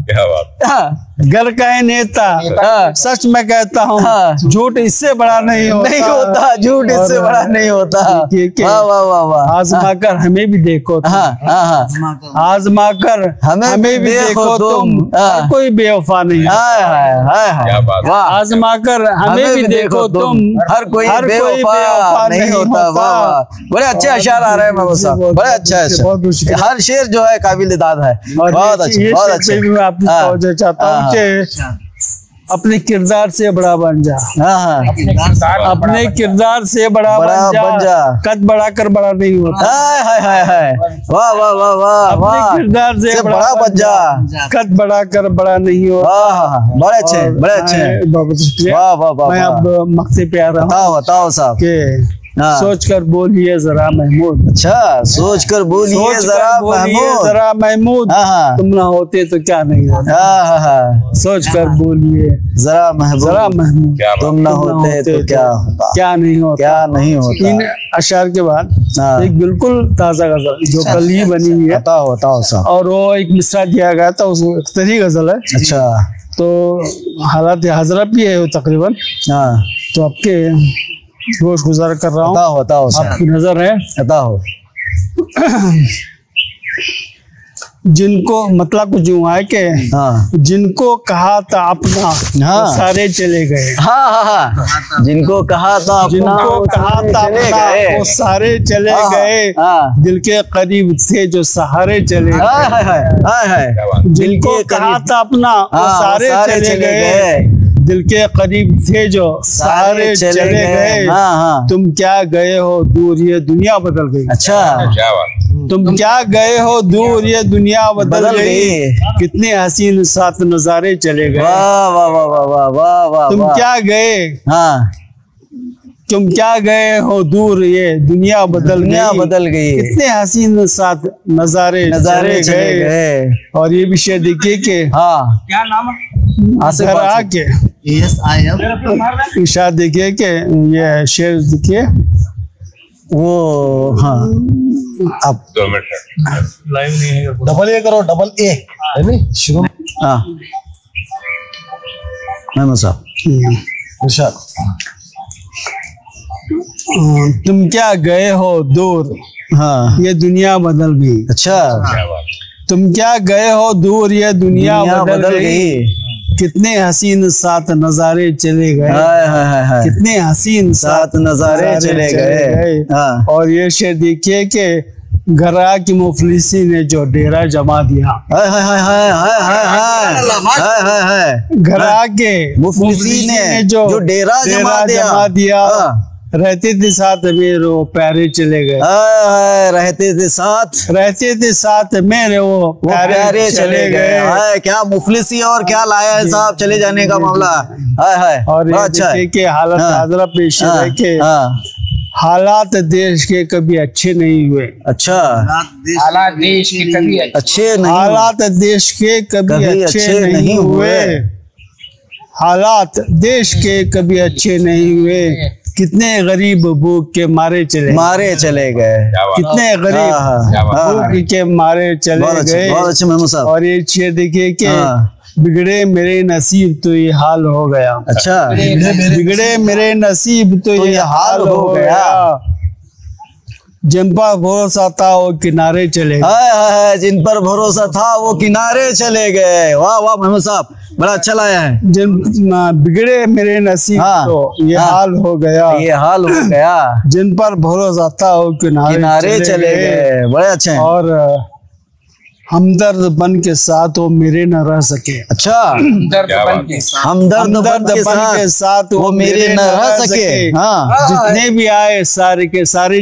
क्या बात। घर कहे नेता, सच में कहता हूँ, झूठ इससे बड़ा नहीं होता। झूठ इससे बड़ा नहीं होता। वाह वाह वाह वाह। आजमा कर हमें भी देखो, आजमा कर हमें भी देखो तुम, कोई बेवफा नहीं। आजमा कर हमें भी देखो तुम, हर कोई बेवफा नहीं होता। वाह, बड़े अच्छे अशार आ रहे हैं महमूद साहब, बड़े अच्छा है। हर शेर जो है काबिल दाद है। बहुत अच्छे, बहुत अच्छे। मैं आपको चाहता हूँ कि अपने किरदार से बड़ा बन जा। अपने किरदार से बड़ा बन जा। कद बढ़ा कर बड़ा नहीं होता। वाह वाह वाह वाह। अपने किरदार से बड़ा बन जा, कद बढ़ा कर बड़ा नहीं होता। बड़े अच्छे, बड़े अच्छे। बहुत शुक्रिया। वाह वाह वाह। मैं अब मकते पे आ रहा हूँ। बताओ साहब के सोच कर बोलिए जरा महमूद। अच्छा, सोच कर बोलिए जरा महमूद। तुम ना होते तो क्या नहीं होता। सोच कर बोलिए जरा महमूद, तुम ना होते तो क्या नहीं होता। इन अशार के बाद एक बिल्कुल ताजा गजल जो कल ही बनी हुई है। बताओ साहब। और वो एक मिसरा दिया गया था, उस अख्तरी गजल है। अच्छा, तो हालात हजरत भी है वो तकरीबन। तो आपके रोज गुजार कर रहा हूँ। बताओ आपकी नजर है, बताओ। जिनको मतलब कुछ यूं है कि जिनको कहा था अपना वो सारे चले गए। जिनको कहा था अपना वो सारे चले गए। दिल के करीब थे जो सहारे चले गए। जिनको कहा था अपना वो सारे चले गए। दिल के करीब थे जो सहारे चले गए। तुम क्या गए हो दूर ये दुनिया बदल गई। अच्छा, तुम क्या गए हो दूर ये दुनिया बदल गई। कितने हसीन साथ नजारे चले गए। वाह वाह वाह वाह वाह वाह। तुम क्या गए, तुम क्या गए हो दूर ये दुनिया बदल गई। कितने हसीन साथ नजारे चले गए। और ये भी शेर देखिए कि क्या नाम है घर आके इशार देखिए कि ये शेर देखिए वो। अब 2 मिनट लाइव नहीं है। डबल ए करो, डबल ए है नहीं शुरू। मैं साहब इरशाद। तुम क्या गए हो दूर ये दुनिया बदल गई। अच्छा, तुम क्या गए हो दूर ये दुनिया बदल गई। कितने हसीन साथ नजारे चले गए। कितने हसीन साथ नजारे चले गए। और ये शेर देखिए कि घरा की मुफलिसी ने जो डेरा जमा दिया। घरा के मुफलिसी ने जो डेरा जमा दिया। रहते थे साथ मेरे वो प्यारे चले गए। रहते थे साथ मेरे वो प्यारे चले गए। क्या मुफलिसी और क्या लाया है साहब चले जाने का मामला। और अच्छा है कि हालत हाजरा पेश है कि हालात देश के कभी अच्छे नहीं हुए। अच्छा, हालात देश के कभी अच्छे नहीं, हालात देश के कभी अच्छे नहीं हुए। हालात देश के कभी अच्छे नहीं हुए। कितने गरीब भूख के मारे चले गए। कितने गरीब भूख के मारे चले गए। बहुत अच्छे महमूद साहब। और ये शेर देखिए कि बिगड़े मेरे नसीब तो ये हाल हो गया। अच्छा, बिगड़े मेरे नसीब तो ये हाल हो गया। जिन पर भरोसा था वो किनारे चले गए। जिन पर भरोसा था वो किनारे चले गए। वाह वाह महमूद साहब, बड़ा अच्छा लाया है। जिन बिगड़े मेरे नसीब तो ये हाल हो गया। जिन पर भरोसा था वो किनारे चले गए। बड़े अच्छे हैं। और हमदर्द बन के साथ वो मेरे न रह सके। अच्छा, हमदर्द बन के साथ वो मेरे न रह सके। जितने भी आए सारे के सारे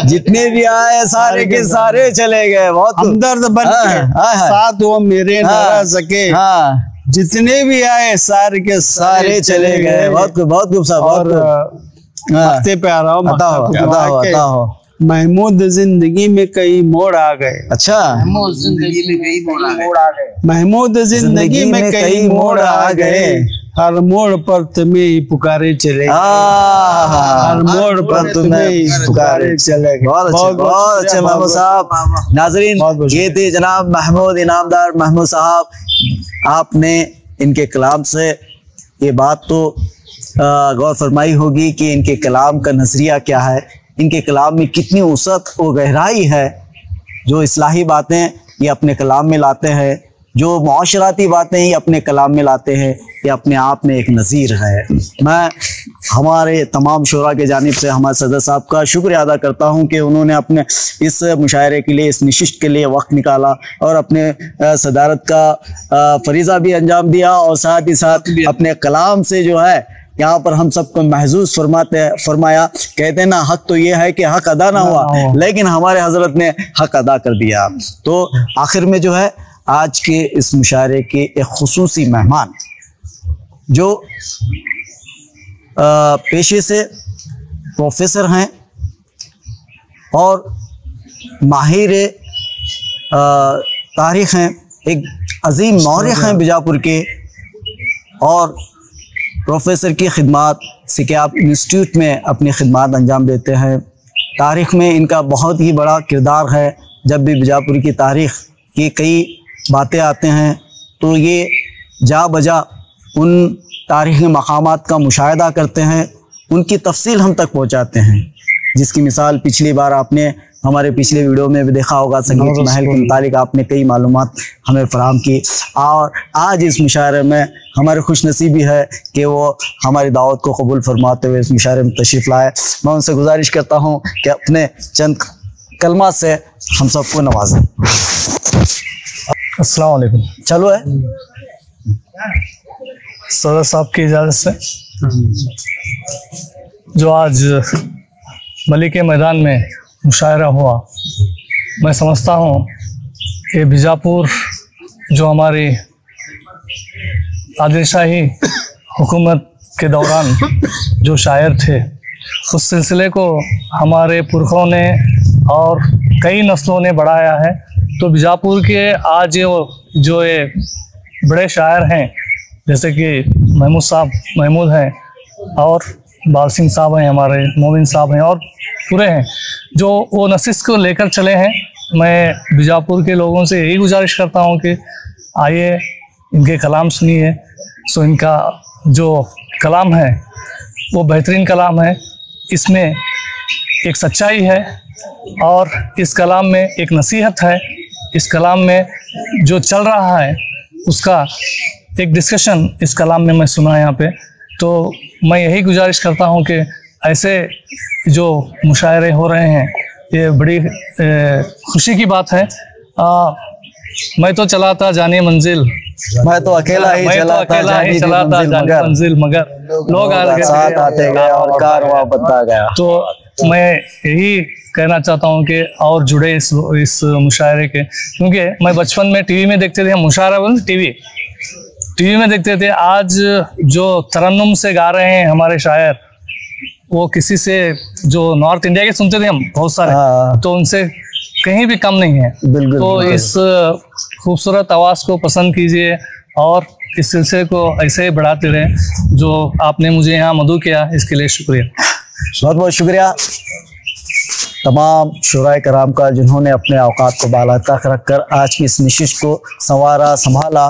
जितने भी आए सारे के सारे चले गए। बहुत हमदर्द बन के साथ वो मेरे न रह सके। जितने भी आए सारे के सारे चले गए। बहुत खूब साहब। और पे आ रहा हूँ। बताओ। महमूद जिंदगी में कई मोड़ आ गए। अच्छा, महमूद जिंदगी में कई मोड़ आ गए। हर मोड़ पर तुम्हें ही पुकारे चले। हर मोड़ पर तुम्हें ही पुकारे चले। बहुत अच्छे महमूद साहब। नाजरीन, ये थे जनाब महमूद इनामदार महमूद साहब। आपने इनके कलाम से ये बात तो गौर फरमाई होगी कि इनके कलाम का नजरिया क्या है। इनके कलाम में कितनी वसअत और गहराई है। जो इस्लाही बातें ये अपने कलाम में लाते हैं, जो मुआशराती बातें ये अपने कलाम में लाते हैं, ये अपने आप में एक नज़ीर है। मैं हमारे तमाम शुरा के जानिब से हमारे सदर साहब का शुक्रिया अदा करता हूँ कि उन्होंने अपने इस मुशायरे के लिए, इस नशिस्त के लिए वक्त निकाला और अपने सदारत का फरीज़ा भी अंजाम दिया और साथ ही साथ अपने कलाम से जो है यहाँ पर हम सबको महसूस फरमाया। कहते हैं ना, हक तो ये है कि हक अदा ना हुआ, लेकिन हमारे हजरत ने हक अदा कर दिया। तो आखिर में जो है आज के इस मुशायरे के एक खुसूसी मेहमान जो पेशे से प्रोफेसर हैं और माहिर तारीख़ हैं, एक अजीम मौरिख़ हैं बीजापुर के, और प्रोफेसर की खिदमात सिक्याप इंस्टीट्यूट में अपनी खिदमात अंजाम देते हैं। तारीख़ में इनका बहुत ही बड़ा किरदार है। जब भी बीजापुर की तारीख़ की कई बातें आते हैं तो ये जा बजा उन तारीख़ी मकामात का मुशाहिदा करते हैं, उनकी तफसील हम तक पहुँचाते हैं, जिसकी मिसाल पिछली बार आपने हमारे पिछले वीडियो में भी देखा होगा। संगीत महल के मुतालिक आपने कई मालूमात हमें फराहम की, और आज इस मुशायरे में हमारी खुशनसीबी है कि वो हमारी दावत को कबूल फरमाते हुए इस मुशायरे में तशरीफ़ लाए। मैं उनसे गुजारिश करता हूँ कि अपने चंद कलमा से हम सबको नवाजें। अस्सलाम वालेकुम। चलो है सदर साहब की इजाज़त से जो आज मलिक मैदान में मुशायरा हुआ, मैं समझता हूँ कि बीजापुर जो हमारी आदिल शाही हुकूमत के दौरान जो शायर थे, उस सिलसिले को हमारे पुरखों ने और कई नस्लों ने बढ़ाया है। तो बीजापुर के आज जो ये बड़े शायर हैं, जैसे कि महमूद हैं और बाल सिंह साहब हैं, हमारे मोमिन साहब हैं और पूरे हैं, जो वो नसीहत को लेकर चले हैं। मैं बीजापुर के लोगों से यही गुजारिश करता हूँ कि आइए इनके कलाम सुनिए। सो इनका जो कलाम है वो बेहतरीन कलाम है, इसमें एक सच्चाई है और इस कलाम में एक नसीहत है। इस कलाम में जो चल रहा है उसका एक डिस्कशन इस कलाम में मैं सुना यहाँ पे। तो मैं यही गुजारिश करता हूँ कि ऐसे जो मुशायरे हो रहे हैं ये बड़ी खुशी की बात है। मैं तो चला था जाने मंजिल, मैं तो अकेला ही चला था जाने मंजिल, मगर लोग साथ आते गए और कारवां बढ़ता गया। तो मैं यही कहना चाहता हूँ कि और जुड़े इस मुशायरे के, क्योंकि मैं बचपन में टीवी में देखते थे, मुशायरा बोलते टीवी में देखते थे। आज जो तरन्नुम से गा रहे हैं हमारे शायर, वो किसी से जो नॉर्थ इंडिया के सुनते थे हम बहुत सारे, तो उनसे कहीं भी कम नहीं है। तो इस खूबसूरत आवाज़ को पसंद कीजिए और इस सिलसिले को ऐसे ही बढ़ाते रहें। जो आपने मुझे यहाँ मदऊ किया, इसके लिए शुक्रिया, बहुत बहुत शुक्रिया तमाम शुराए कराम का, जिन्होंने अपने औकात को बालातक रखकर आज की इस नशिश को संवारा, संभाला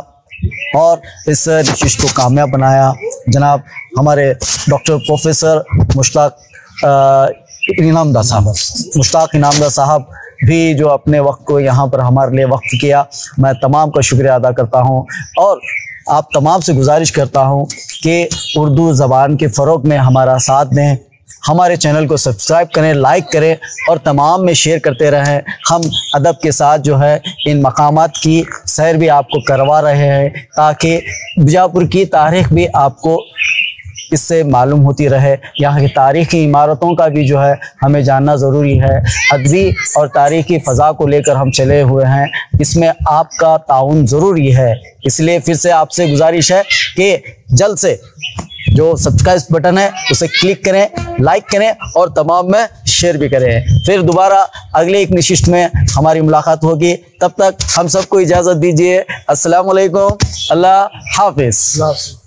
और इस नशिश को कामयाब बनाया। जनाब हमारे डॉक्टर प्रोफेसर मुश्ताक इनामदार साहब भी जो अपने वक्त को यहाँ पर हमारे लिए वक्फ किया, मैं तमाम का शुक्रिया अदा करता हूँ। और आप तमाम से गुजारिश करता हूँ कि उर्दू ज़बान के फ़रोग़ में हमारा साथ दें, हमारे चैनल को सब्सक्राइब करें, लाइक करें और तमाम में शेयर करते रहें। हम अदब के साथ जो है इन मकामात की सैर भी आपको करवा रहे हैं, ताकि बीजापुर की तारीख़ भी आपको इससे मालूम होती रहे। यहाँ की तारीख़ी इमारतों का भी जो है हमें जानना ज़रूरी है। अदबी और तारीख़ी फ़ज़ा को लेकर हम चले हुए हैं, इसमें आपका ताउन ज़रूरी है। इसलिए फिर से आपसे गुजारिश है कि जल्द से जो सब्सक्राइब बटन है उसे क्लिक करें, लाइक करें और तमाम में शेयर भी करें। फिर दोबारा अगले एक नशिस्त में हमारी मुलाकात होगी। तब तक हम सबको इजाज़त दीजिए। अस्सलाम वालेकुम, अल्लाह हाफिज़।